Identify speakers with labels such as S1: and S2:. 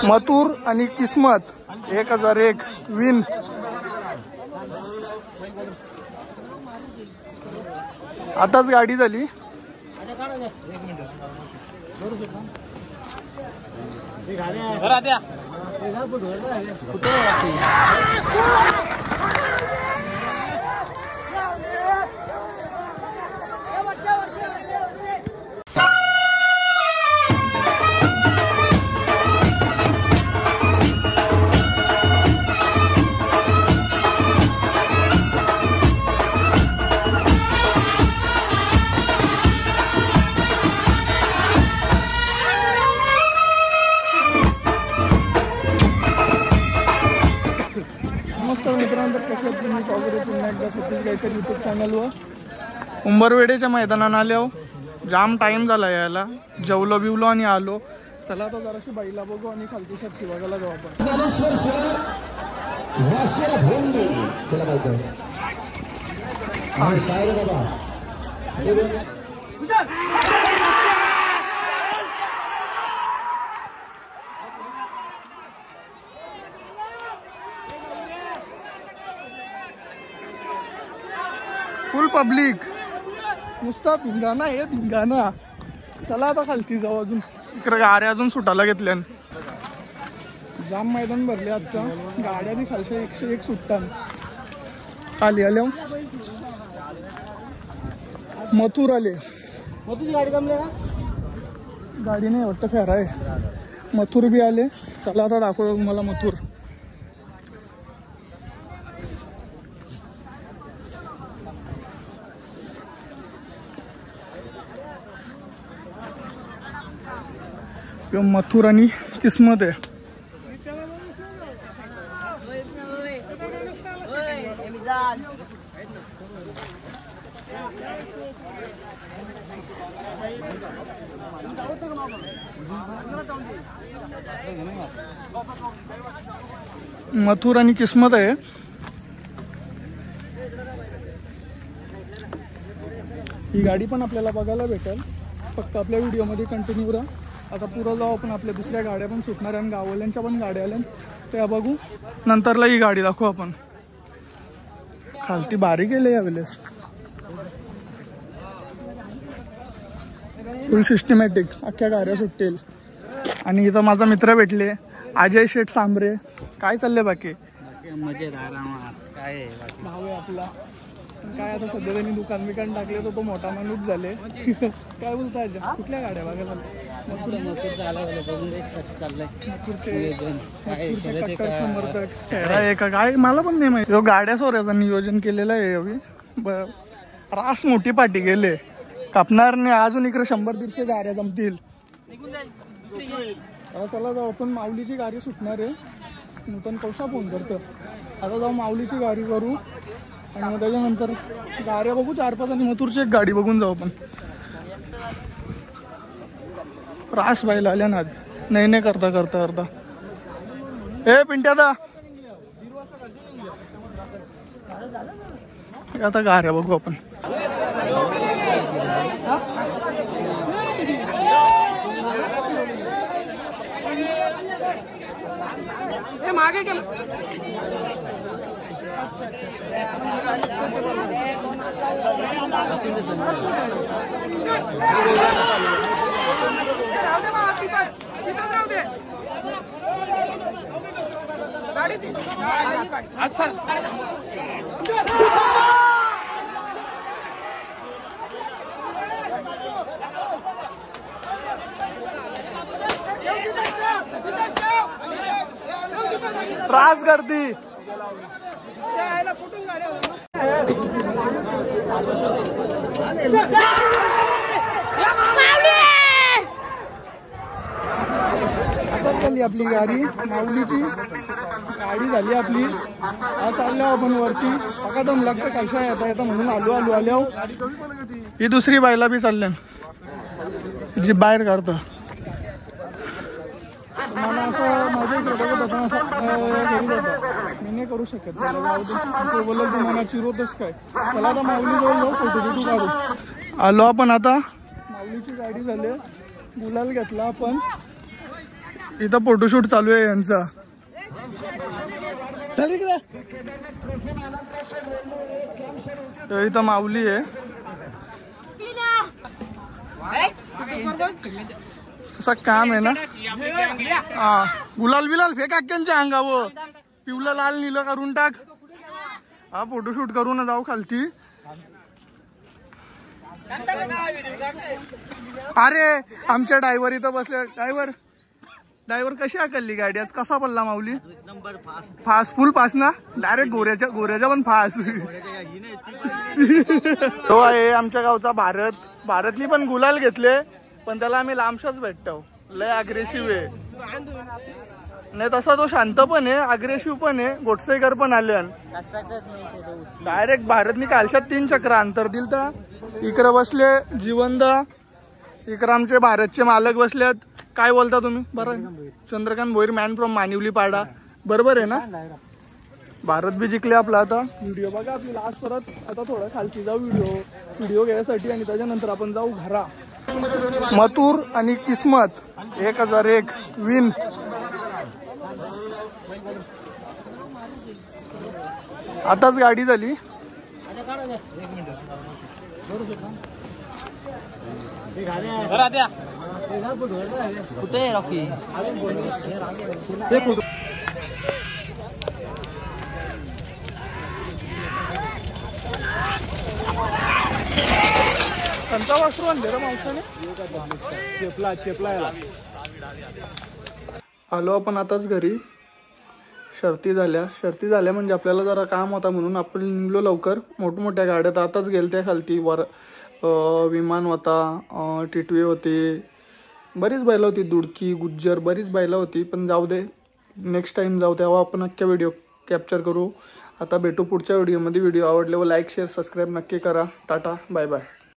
S1: मथुर आणि किस्मत 1001 विन. आताच गाडी झाली. स्वागत आहे पुन्हा एकदा सतीश गायकर यूट्यूब चॅनलवर. उंबरवेडेच्या मैदानानं आलो. जाम टाइम झाला यायला. जेवलो बिवलो आणि आलो. चला आता जराशी बाईला बघू आणि खालची शक्ती बघायला जाऊ आपण. फुल पब्लिक नुसता धिंगाणा आहे धिंगाणा. चला आता खालती जाऊ. अजून इकडे गाड्या अजून सुटायला घेतल्या. जाम मैदान भरले आजचा. गाड्या बी खालच्या 101 सुटतात. खाली आल्या मथुर आले. मथुरची गाडी कमले ना. गाडी नाही वाटतं फेरा आहे. मथुर बी आले. चला आता दाखवतो तुम्हाला मथुर. मथुर आणि किस्मत आहे. मथुर आणि किस्मत आहे. ही गाडी पण आपल्याला बघायला भेटेल. फक्त आपल्या व्हिडिओमध्ये कंटिन्यू राहा. आता पुढं जाऊ आपण. आपल्या दुसऱ्या गाड्या पण सुटणार आणि गाववाल्यांच्या पण गाड्या आल्या त्या बघू. नंतरला ही गाडी दाखवू आपण. खालती बारीक गेले यावेळेस. फुल सिस्टमॅटिक अख्ख्या गाड्या सुटतील. आणि इथं माझा मित्र भेटले अजय शेठ सांबरे. काय चाललंय बाकी?
S2: मजेत आरामात. काय
S1: भाव आहे आपला. काय आता सध्या त्यांनी दुकान बिकान टाकले तर तो मोठा माणूस झाले. काय बोलता अजय? कुठल्या गाड्या बघायला? समर्थक काय मला पण नाही माहिती. गाड्या सोऱ्याचं नियोजन केलेलं आहे. रास मोठी पाठी गेले कापणार नाही. अजून इकडे 100-150 गाड्या जमतील. आता चला जाऊ आपण. माऊलीची गाडी सुटणार आहे. नूतन कौशा फोन करतो. आता जाऊ माऊलीची गाडी करू आणि मग त्याच्यानंतर गाड्या बघू 4-5 आणि मथुरची एक गाडी बघून जाऊ आपण. रास बाईला आल्या ना आज. नाही करता करता करता. ए पिंट्यादा आता गाड्या बघू आपण. मागे गेलं. रास गर्दी. आपली गाडी माऊलीची गाडी झाली आपली. आज चालल्या आपण वरती. पका दम लागतं कशा येता म्हणून आलो. ही दुसरी बायला बी चालल्या जी बाहेर काढतं. मला असं माझ्या इकडे बघत होता असं घरी होता. मी नाही करू शकत. तो बोलत तू मला चिरवतच काय. चला आता माऊली जवळ जाऊ. फोटो काढू. आलो आपण आता. माऊलीची गाडी झाली. गुलाल घेतला आपण. इथं फोटोशूट चालू आहे यांचा. चल इकडे. इथं माऊली आहे. असं काम आहे ना. हा गुलाल बिलाल फेक अक्क्यांच्या अंगावर पिवलं लाल नीलं करून टाक. हा फोटोशूट करून जाऊ खालती. अरे आमच्या ड्रायव्हर इथं बसले. ड्रायव्हर कशी आकलली गाडी आज? कसा पडला माऊली? फास्ट फुल फास्ट ना. डायरेक्ट गोऱ्याच्या पण फास्ट. तो आहे आमच्या गावचा भारतनी पण गुलाल घेतले पण त्याला आम्ही लांबशाच भेटतो. लय अग्रेसिव्ह आहे. नाही तसा तो शांत पण आहे अग्रेसिव्ह पण आहे. गोटसेकर पण आले. डायरेक्ट भारतनी कालच्यात 3 चक्र अंतर दिल. तर इकडे बसले जीवनदा. इकडे आमचे भारतचे मालक बसलेत. काय बोलता तुम्ही? बरं चंद्रकांत भोईर मॅन फ्रॉम मानिवली पाडा. बरोबर आहे ना. भारत बी जिंकले आपला. आता व्हिडिओ बघा आपली लास्ट परत. आता थोडं खालची जाऊ व्हिडिओ घ्यायसाठी आणि त्याच्यानंतर आपण जाऊ घरा. मथुर आणि किस्मत 1001 विन. आताच गाडी झाली. त्यांचा वासरू आणले रे मावसाने. चेपला आलो आपण आताच घरी. शर्ती झाल्या म्हणजे आपल्याला जरा काम होता म्हणून आपण निघलो लवकर. मोठमोठ्या गाड्यात आताच गेलत्या खालती. विमान होता, टिटवे होते, बरीच बैल होती, दुडकी गुज्जर बरीच बैल होती. पण जाऊ दे नेक्स्ट टाइम जाऊ तेव्हा आपण अख्ख्या व्हिडिओ कॅप्चर करू. आता भेटू पुढच्या व्हिडिओमध्ये. व्हिडिओ आवडले व लाईक शेअर सबस्क्राईब नक्की करा. Tata bye bye.